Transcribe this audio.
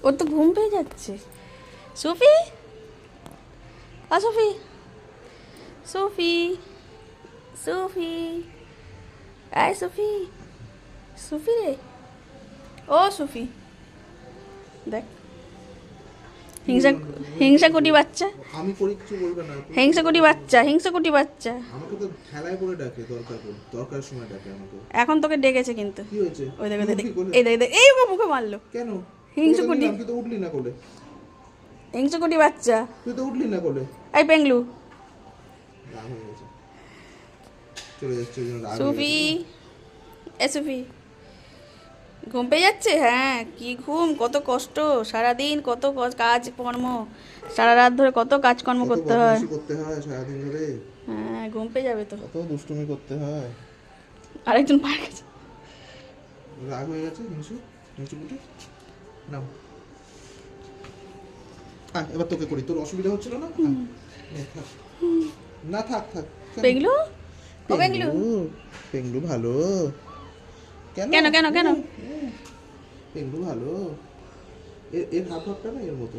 ওর তো ঘুম পেয়ে যাচ্ছে। সুফি, সুফি, সুফি, সুফি, আয় সুফি, সুফি রে, ও সুফি, দেখ হিংসা, হিংসাকুটি বাচ্চা, আমি করি কিছু বলবে না। হিংসাকুটি বাচ্চা, হিংসাকুটি বাচ্চা। আমাকে তো ঠেলায় করে ডাকে, দরকারের সময় ডাকে আমাকে। এখন তোকে ডেকেছে কিন্তু। কি হয়েছে? ওই দেখো দেখ, উঠবি কোলে? এই দেখ, এই ওকে মুখে মারলো। কেন? হিংসাকুটি, তুই তো উঠলি না কোলে। হিংসাকুটি বাচ্চা। তুই তো উঠলি না কোলে। এই পেংলু, রাগ হয়ে গেছে, চলে যাচ্ছে ওই জন্য রাগ হয়ে সুফি, গেছে। এ সুফি, ঘুম পেয়ে যাচ্ছে? হ্যাঁ, কি ঘুম, কত কষ্ট, সারাদিন কত কাজ কর্ম, সারা রাত ধরে কত কাজকর্ম কত করতে হয়। বদমাইশি করতে হয় সারাদিন ধরে, হ্যাঁ, ঘুম পেয়ে যাবে তো। কত দুষ্টুমি করতে হয়। আরেকজন পার গেছে। রাগ হয়ে গেছে হিংসু, হিংসুকুটি। নাও, এবার তোকে করি, তোর অসুবিধা হচ্ছিল না? থাক। না থাক থাক। পেংলু, ও পেংলু, পেংলু ভালো। কেন কেন কেন? পেংলু ভালো। এর হাব ভাবটা না এর মতো।